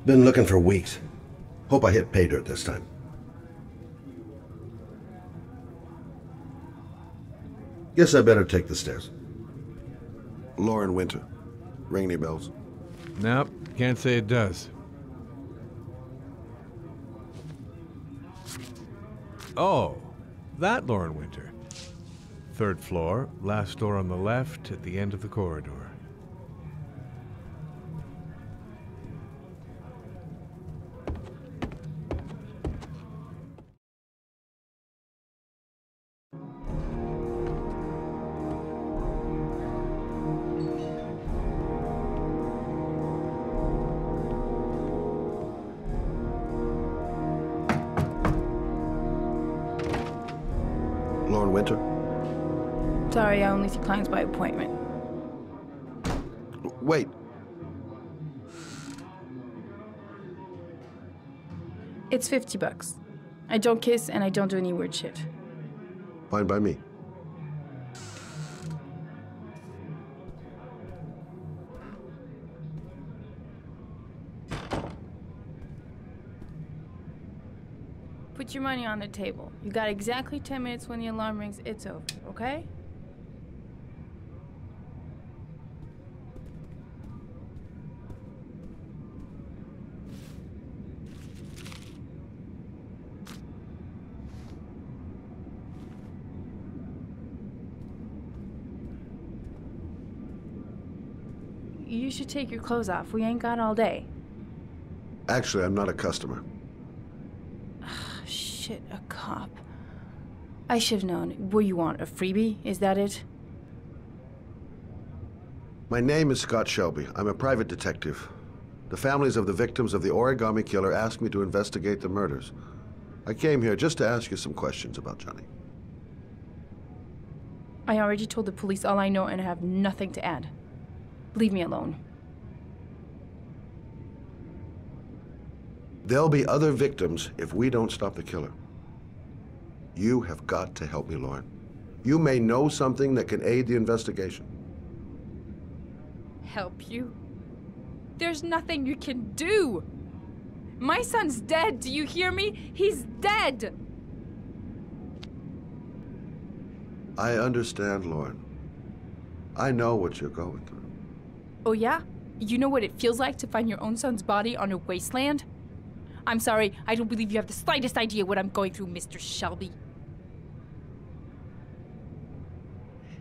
Been looking for weeks. Hope I hit pay dirt this time. Guess I better take the stairs. Lauren Winter. Ring any bells? Nope, can't say it does. Oh, that Lauren Winter. 3rd floor, last door on the left at the end of the corridor. Lauren Winter? Sorry, I only see clients by appointment. Wait. It's $50. I don't kiss and I don't do any weird shit. Fine by me. Put your money on the table. You got exactly 10 minutes. When the alarm rings, it's over, okay? You should take your clothes off. We ain't got all day. Actually, I'm not a customer. Shit, a cop. I should have known. What do you want, a freebie? Is that it? My name is Scott Shelby. I'm a private detective. The families of the victims of the origami killer asked me to investigate the murders. I came here just to ask you some questions about Johnny. I already told the police all I know and I have nothing to add. Leave me alone. There'll be other victims if we don't stop the killer. You have got to help me, Lauren. You may know something that can aid the investigation. Help you? There's nothing you can do. My son's dead. Do you hear me? He's dead. I understand, Lauren. I know what you're going through. Oh yeah? You know what it feels like to find your own son's body on a wasteland? I'm sorry, I don't believe you have the slightest idea what I'm going through, Mr. Shelby.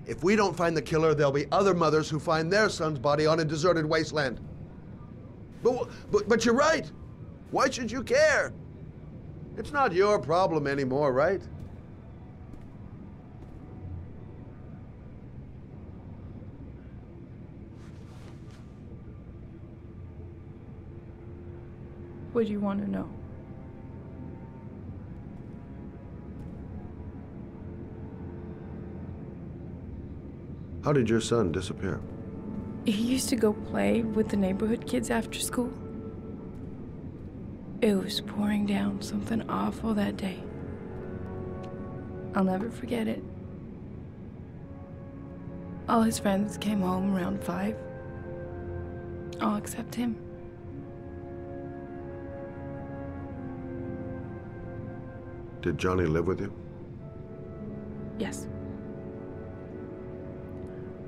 If we don't find the killer, there'll be other mothers who find their son's body on a deserted wasteland. But you're right. Why should you care? It's not your problem anymore, right? What do you want to know? How did your son disappear? He used to go play with the neighborhood kids after school. It was pouring down something awful that day. I'll never forget it. All his friends came home around 5. All except him. Did Johnny live with you? Yes.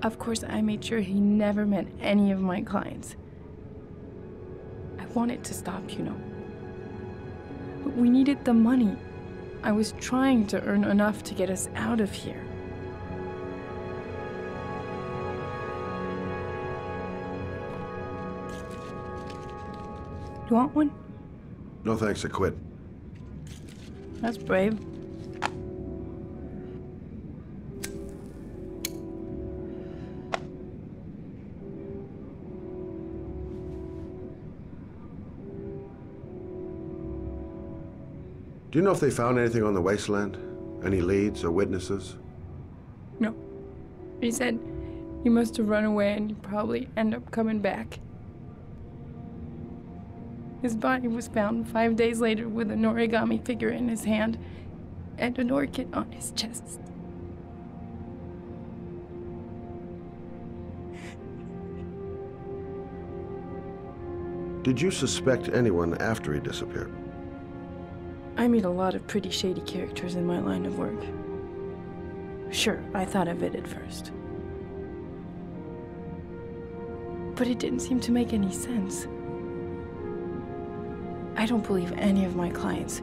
Of course, I made sure he never met any of my clients. I wanted to stop, you know. But we needed the money. I was trying to earn enough to get us out of here. You want one? No thanks, I quit. That's brave. Do you know if they found anything on the wasteland? Any leads or witnesses? No. He said he must have run away and he'd probably end up coming back. His body was found 5 days later with an origami figure in his hand and an orchid on his chest. Did you suspect anyone after he disappeared? I meet a lot of pretty shady characters in my line of work. Sure, I thought of it at first. But it didn't seem to make any sense. I don't believe any of my clients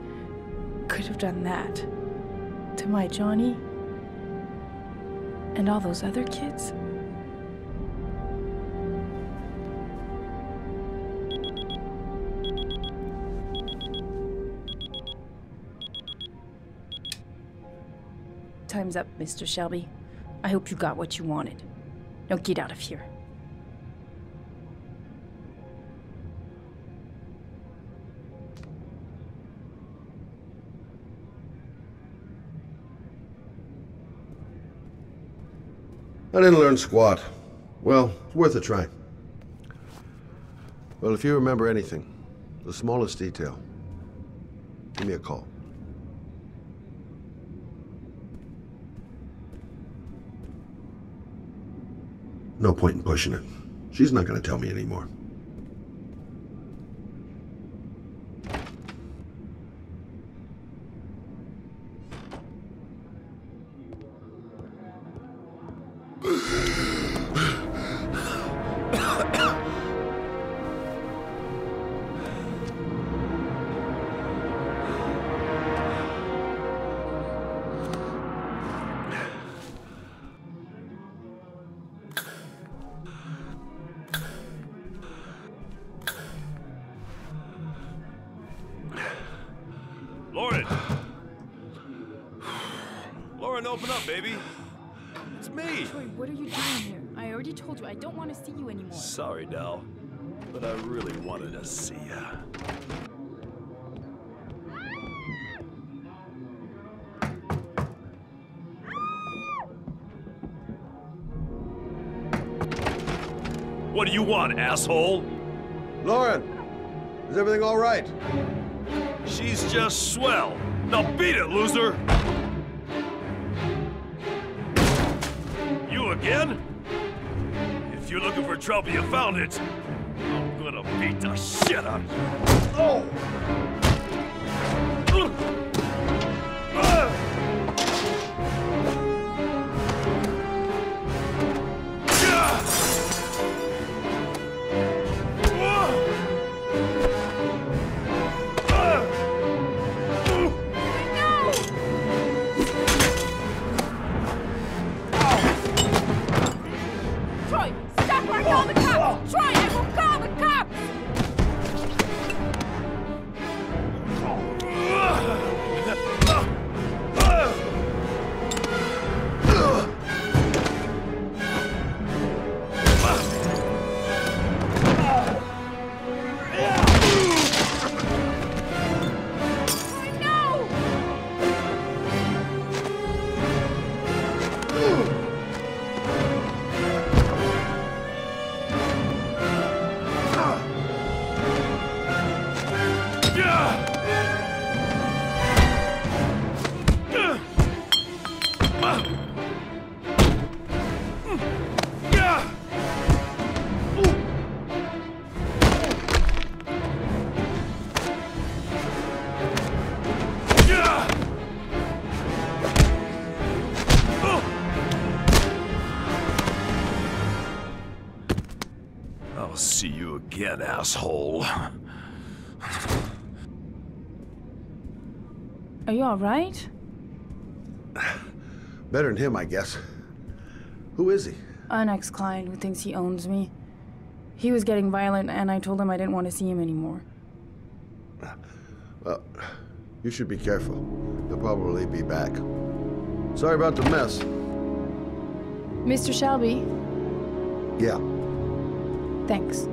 could have done that to my Johnny and all those other kids. Time's up, Mr. Shelby. I hope you got what you wanted. Now get out of here. I didn't learn squat. Well, worth a try. Well, if you remember anything, the smallest detail, give me a call. No point in pushing it. She's not going to tell me anymore. Lauren! Lauren, open up, baby. It's me. Troy, what are you doing here? I already told you I don't want to see you anymore. Sorry, Dell, but I really wanted to see ya. What do you want, asshole? Lauren! Is everything all right? She's just swell. Now beat it, loser! You again? If you're looking for trouble, you found it. I'm gonna beat the shit out of you. Oh! Troy, stop or I'll call the cops! Troy, I will call the cops! I'll see you again, asshole. Are you all right? Better than him, I guess. Who is he? An ex-client who thinks he owns me. He was getting violent, and I told him I didn't want to see him anymore. Well, you should be careful. He'll probably be back. Sorry about the mess. Mr. Shelby, Yeah. thanks.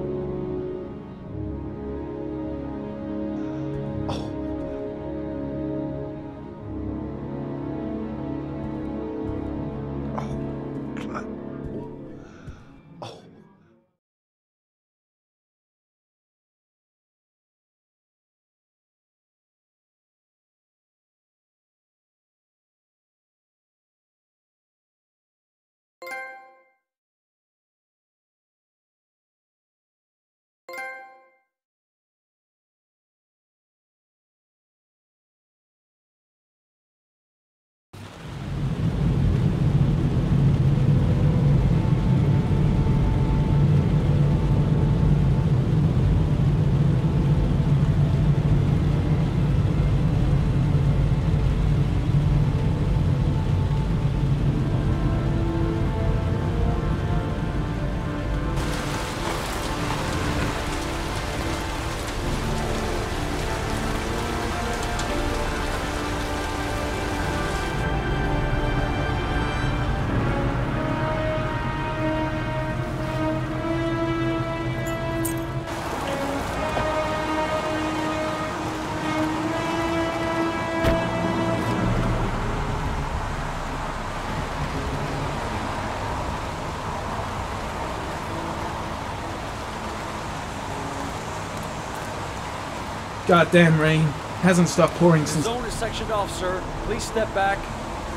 Goddamn rain. Hasn't stopped pouring The since... zone is sectioned off, sir. Please step back.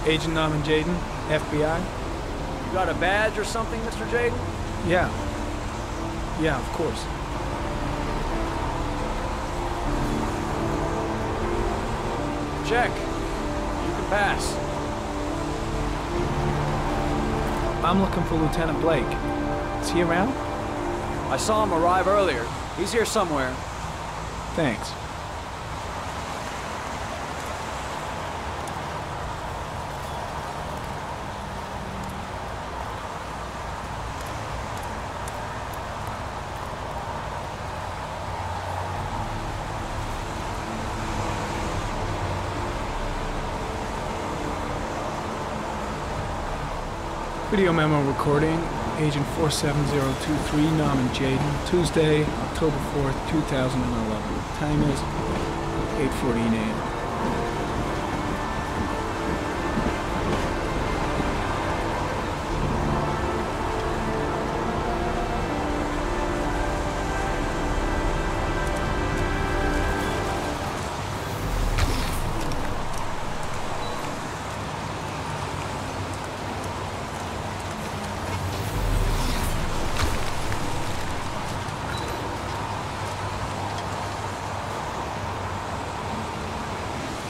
Agent Norman Jaden, FBI? You got a badge or something, Mr. Jaden? Yeah. Yeah, of course. Check. You can pass. I'm looking for Lieutenant Blake. Is he around? I saw him arrive earlier. He's here somewhere. Thanks. Video memo recording, Agent 47023, Norman Jaden, Tuesday, October 4th, 2011. Time is 8:14 a.m.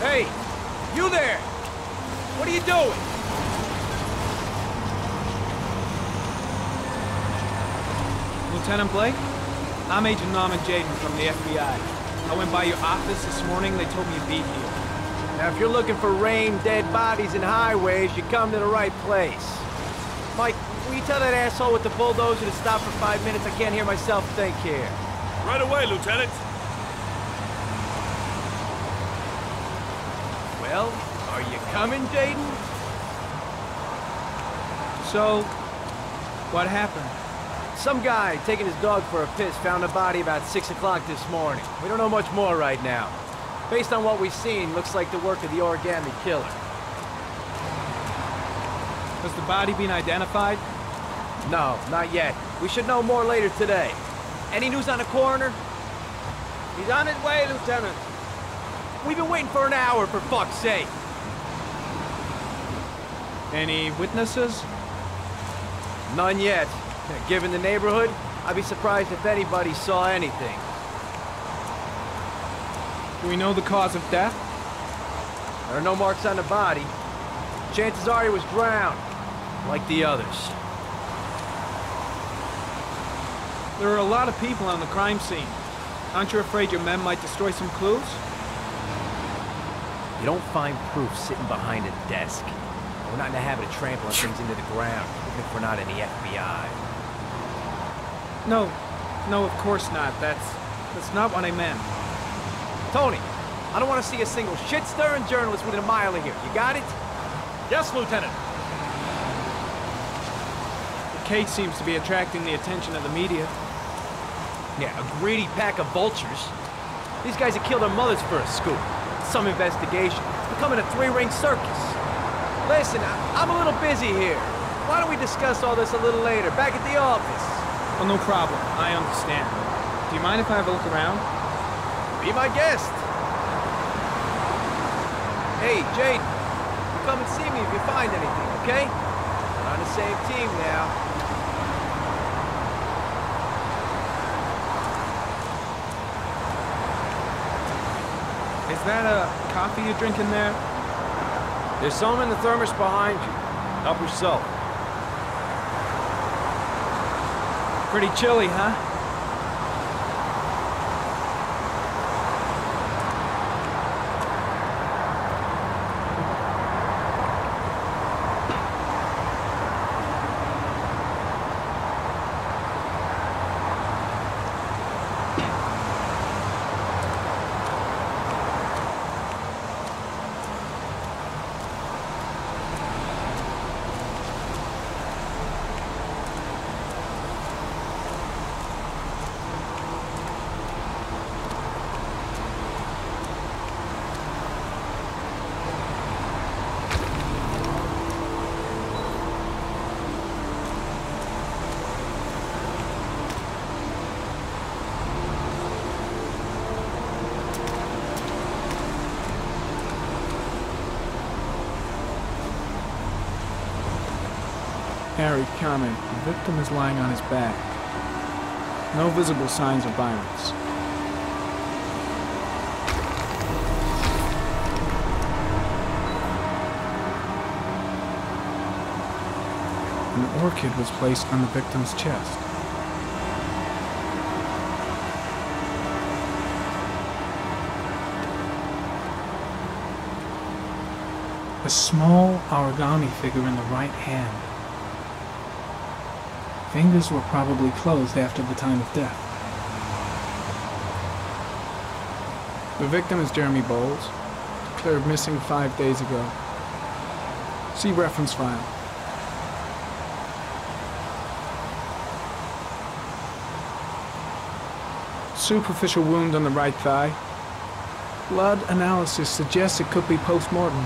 Hey! You there! What are you doing? Lieutenant Blake? I'm Agent Norman Jaden from the FBI. I went by your office this morning, they told me you'd be here. Now, if you're looking for rain, dead bodies, and highways, you come to the right place. Mike, will you tell that asshole with the bulldozer to stop for 5 minutes? I can't hear myself think here. Right away, Lieutenant. Well, are you coming, Jaden? So, what happened? Some guy taking his dog for a piss found a body about 6 o'clock this morning. We don't know much more right now. Based on what we've seen, looks like the work of the origami killer. Has the body been identified? No, not yet. We should know more later today. Any news on the coroner? He's on his way, Lieutenant. We've been waiting for an hour, for fuck's sake. Any witnesses? None yet. Given the neighborhood, I'd be surprised if anybody saw anything. Do we know the cause of death? There are no marks on the body. Chances are he was drowned, like the others. There are a lot of people on the crime scene. Aren't you afraid your men might destroy some clues? You don't find proof sitting behind a desk. We're not in the habit of trampling things into the ground, even if we're not in the FBI. No, of course not. That's not what I meant. Tony, I don't want to see a single shit-stirring journalist within a mile of here. You got it? Yes, Lieutenant. The case seems to be attracting the attention of the media. Yeah, a greedy pack of vultures. These guys have killed their mothers for a scoop. Some investigation. It's becoming a three-ring circus. Listen, I'm a little busy here. Why don't we discuss all this a little later, back at the office? Oh, no problem. I understand. Do you mind if I have a look around? Be my guest. Hey, Jade, you come and see me if you find anything, okay? We're on the same team now. Is that a coffee you're drinking there? There's some in the thermos behind you. Help yourself. Pretty chilly, huh? Harry, comment. The victim is lying on his back. No visible signs of violence. An orchid was placed on the victim's chest. A small origami figure in the right hand. Fingers were probably closed after the time of death. The victim is Jeremy Bowles, declared missing 5 days ago. See reference file. Superficial wound on the right thigh. Blood analysis suggests it could be post-mortem.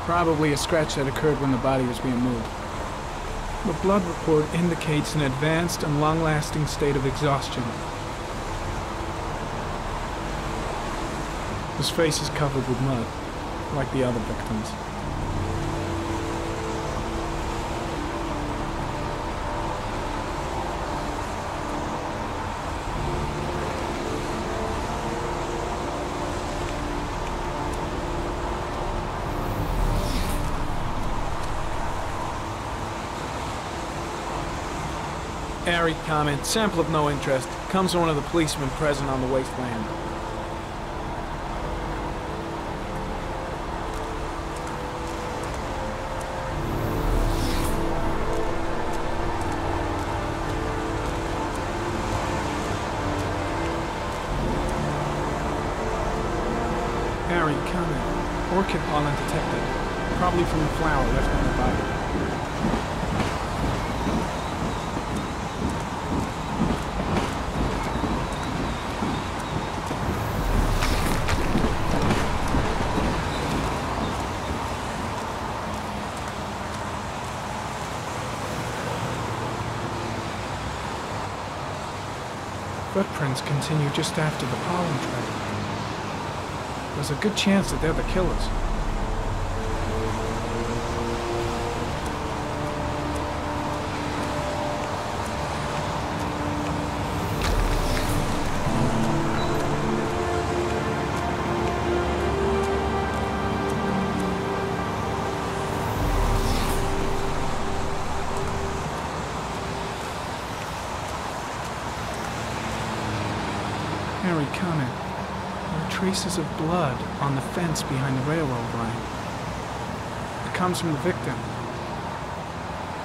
Probably a scratch that occurred when the body was being moved. The blood report indicates an advanced and long-lasting state of exhaustion. His face is covered with mud, like the other victims. Harry, comment. Sample of no interest. Comes from one of the policemen present on the wasteland. Harry, comment. Orchid pollen detected. Probably from the flower left on the body. Footprints continue just after the pollen trail. There's a good chance that they're the killers. Harry, comment. There are traces of blood on the fence behind the railroad line. It comes from the victim.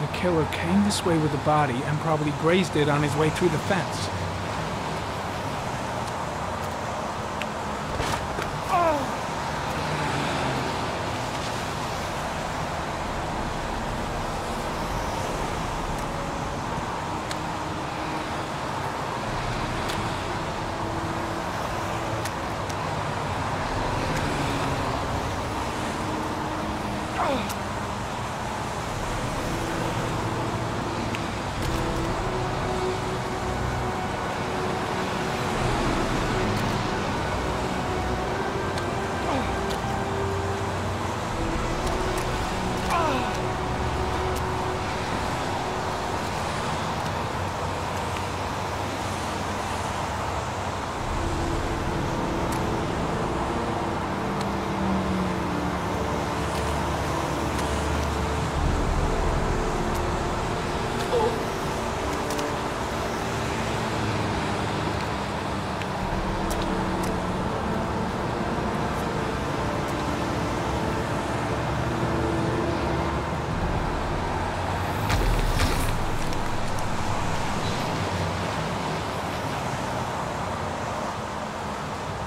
The killer came this way with the body and probably grazed it on his way through the fence.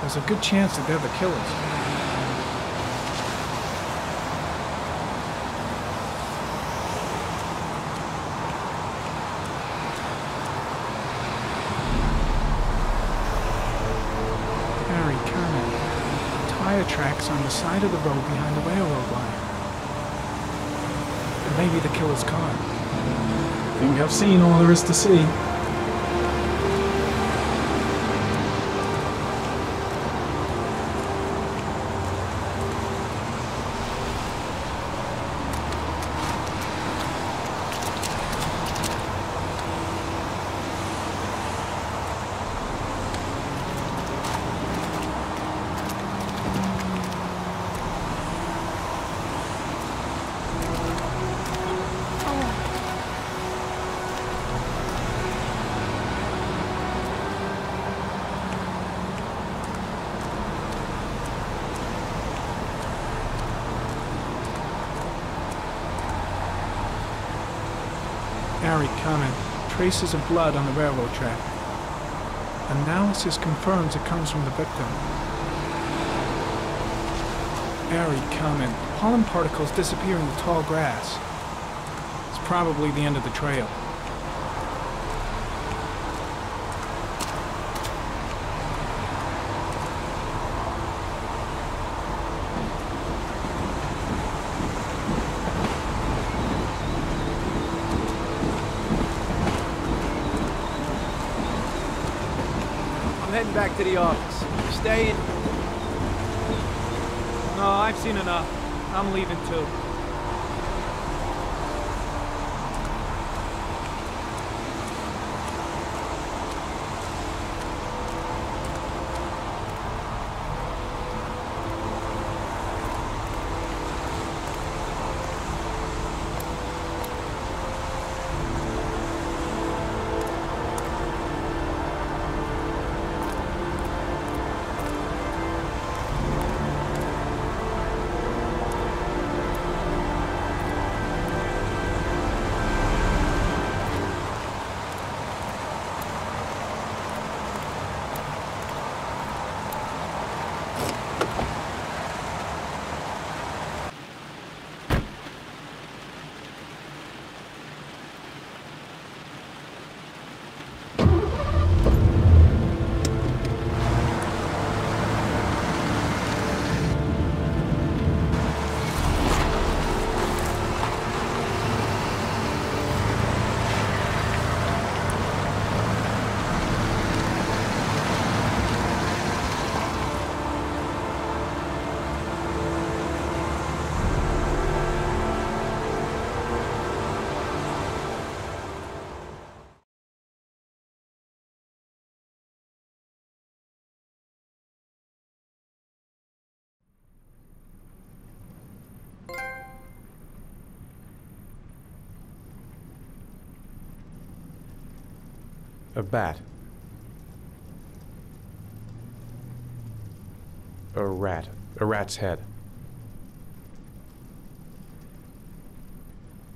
There's a good chance that they're the killers. Harry, comment. Tire tracks on the side of the road behind the railroad line. And maybe the killer's car. I think I've seen all there is to see. Harry comment. Traces of blood on the railroad track. Analysis confirms it comes from the victim. Harry comment. Pollen particles disappear in the tall grass. It's probably the end of the trail. I'm heading back to the office. Staying? No, I've seen enough. I'm leaving too. A bat. A rat. A rat's head.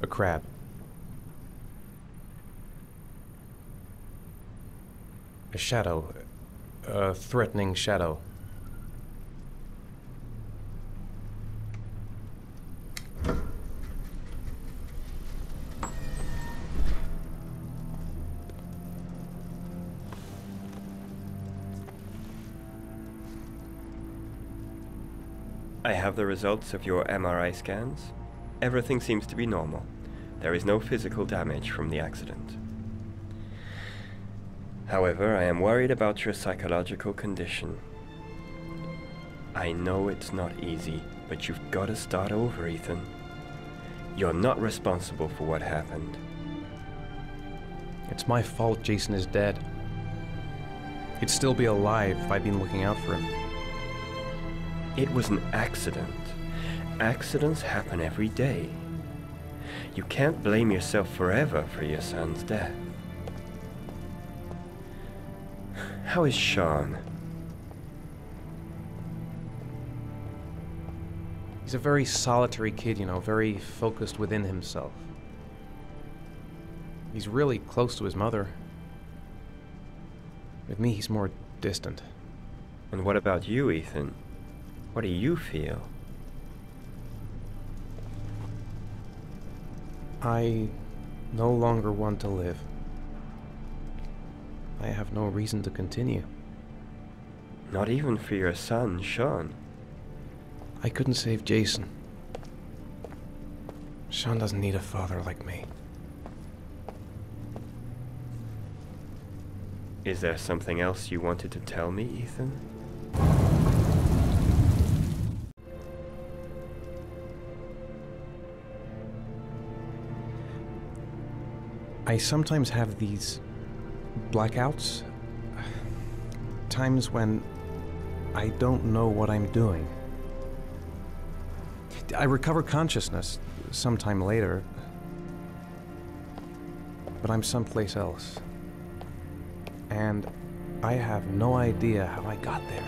A crab. A shadow. A threatening shadow. I have the results of your MRI scans. Everything seems to be normal. There is no physical damage from the accident. However, I am worried about your psychological condition. I know it's not easy, but you've got to start over, Ethan. You're not responsible for what happened. It's my fault Jason is dead. He'd still be alive if I'd been looking out for him. It was an accident. Accidents happen every day. You can't blame yourself forever for your son's death. How is Sean? He's a very solitary kid, you know, very focused within himself. He's really close to his mother. With me, he's more distant. And what about you, Ethan? What do you feel? I no longer want to live. I have no reason to continue. Not even for your son, Sean. I couldn't save Jason. Sean doesn't need a father like me. Is there something else you wanted to tell me, Ethan? I sometimes have these blackouts. Times when I don't know what I'm doing. I recover consciousness sometime later, but I'm someplace else. And I have no idea how I got there.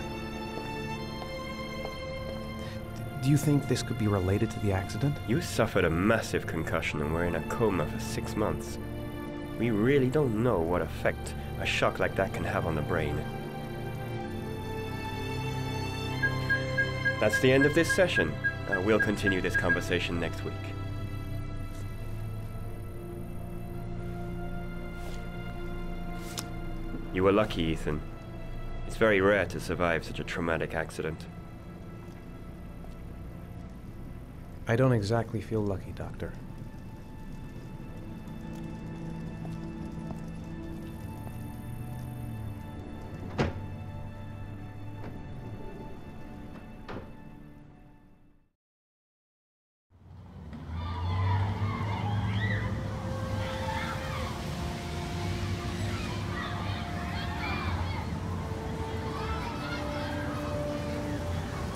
Do you think this could be related to the accident? You suffered a massive concussion and were in a coma for 6 months. We really don't know what effect a shock like that can have on the brain. That's the end of this session. We'll continue this conversation next week. You were lucky, Ethan. It's very rare to survive such a traumatic accident. I don't exactly feel lucky, Doctor.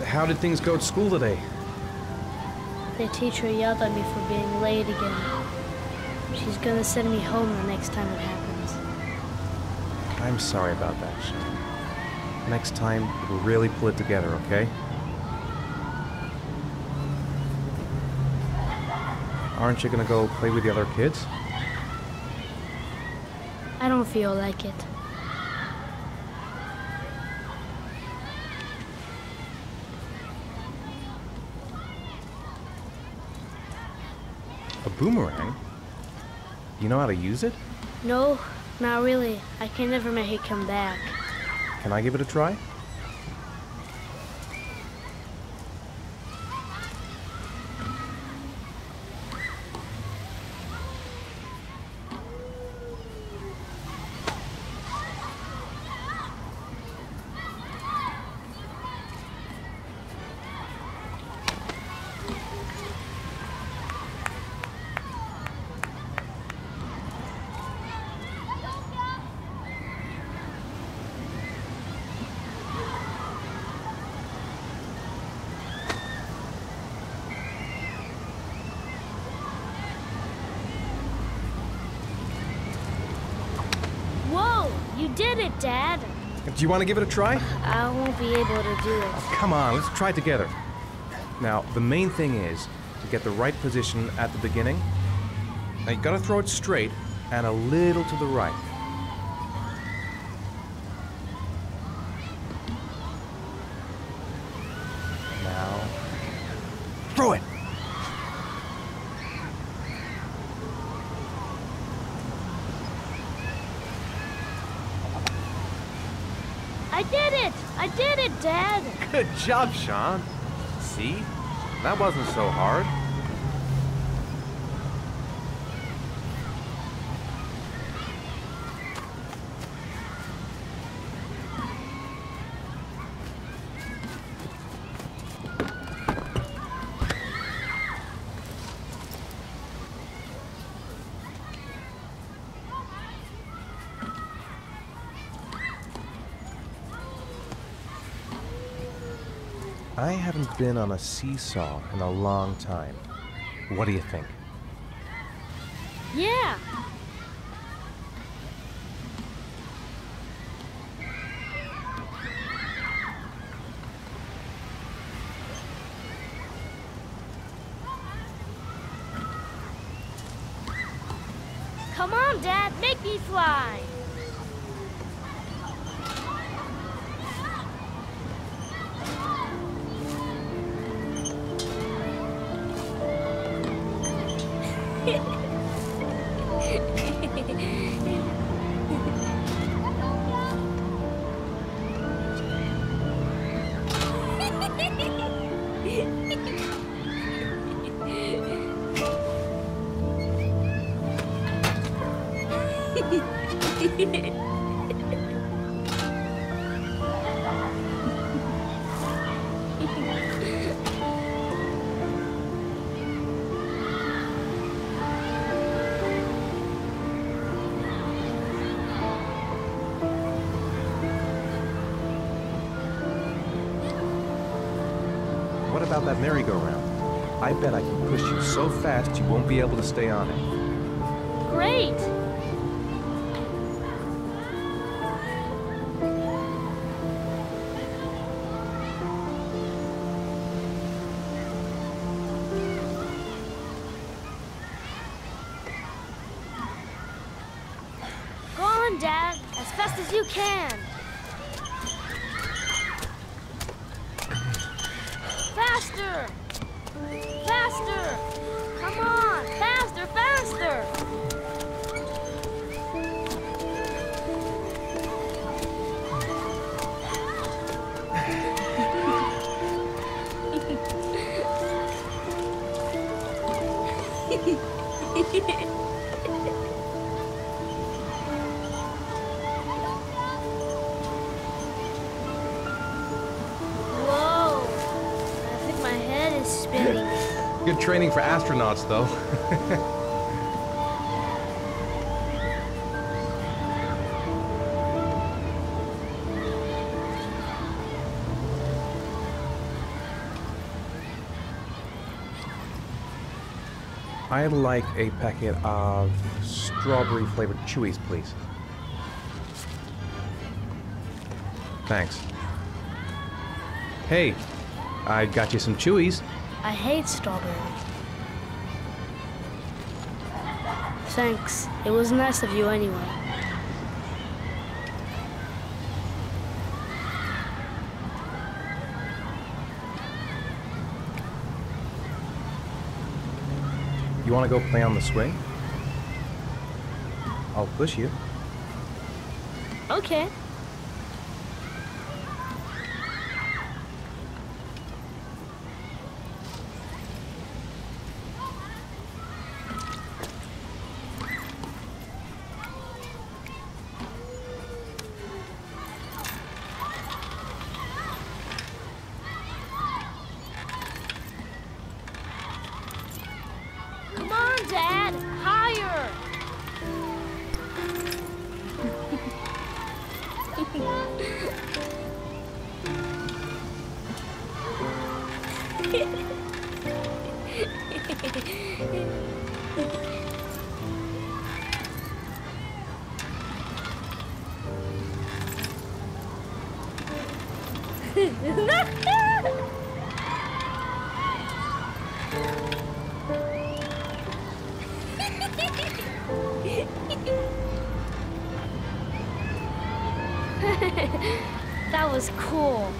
How did things go at school today? The teacher yelled at me for being late again. She's gonna send me home the next time it happens. I'm sorry about that, Sean. Next time, we'll really pull it together, okay? Aren't you gonna go play with the other kids? I don't feel like it. A boomerang? You know how to use it? No, not really. I can never make it come back. Can I give it a try? You did it, Dad! Do you want to give it a try? I won't be able to do it. Oh, come on, let's try it together. Now, the main thing is to get the right position at the beginning. Now, you gotta throw it straight and a little to the right. Now, throw it! I did it! I did it, Dad! Good job, Sean. See? That wasn't so hard. I haven't been on a seesaw in a long time. What do you think? Yeah! Come on, Dad, make me fly! What about that merry-go-round? I bet I can push you so fast you won't be able to stay on it. Great! fast as you can. Faster! Faster! Come on! Faster, faster! Whoa! I think my head is spinning. Good training for astronauts, though. I'd like a packet of strawberry-flavored chewies, please. Thanks. Hey, I got you some chewies. I hate strawberry. Thanks. It was nice of you anyway. You want to go play on the swing? I'll push you. Okay. Come on, Dad! Higher! That was cool.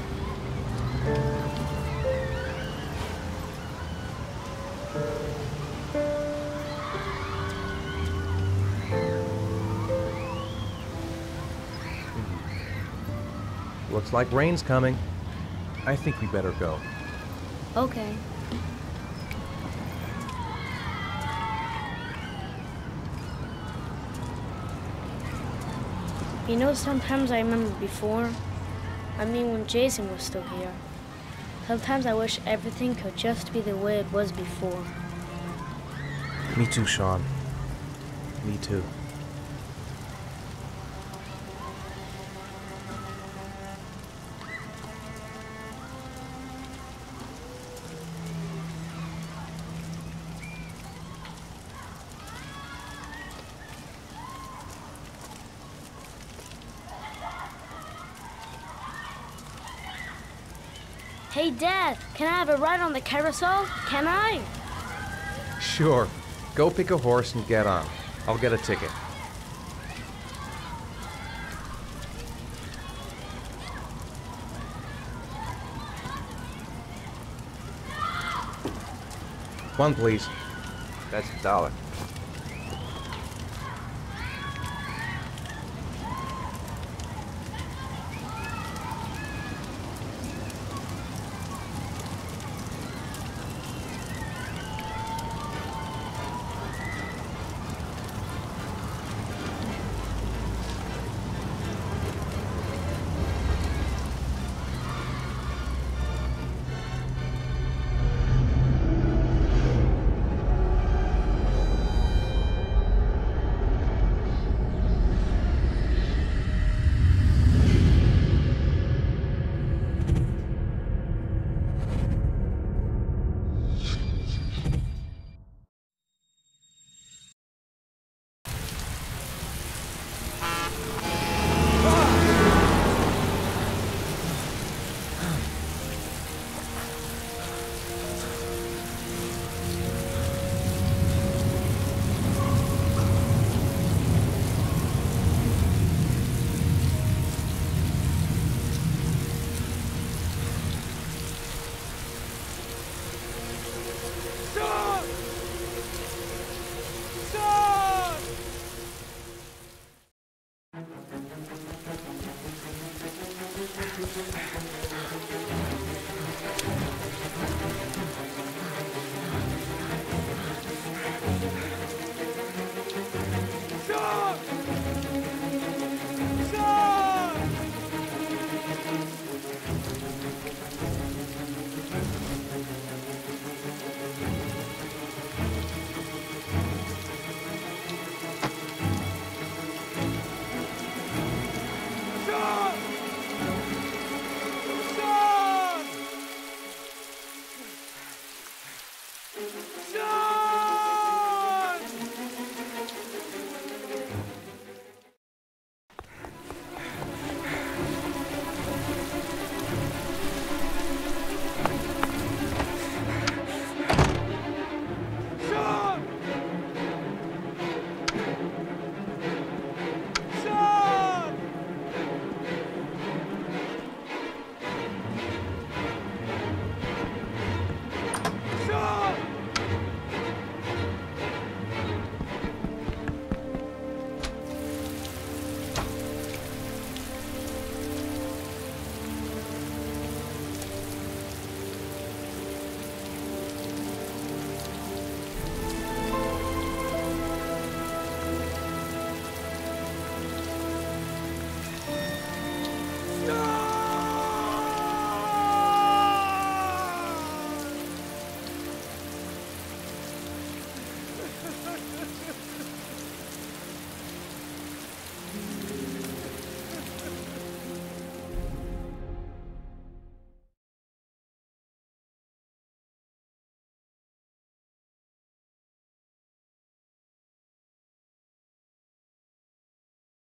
Looks like rain's coming. I think we better go. Okay. You know, sometimes I remember before. I mean, when Jason was still here. Sometimes I wish everything could just be the way it was before. Me too, Sean. Me too. Hey, Dad, can I have a ride on the carousel? Can I? Sure. Go pick a horse and get on. I'll get a ticket. One, please. That's $1.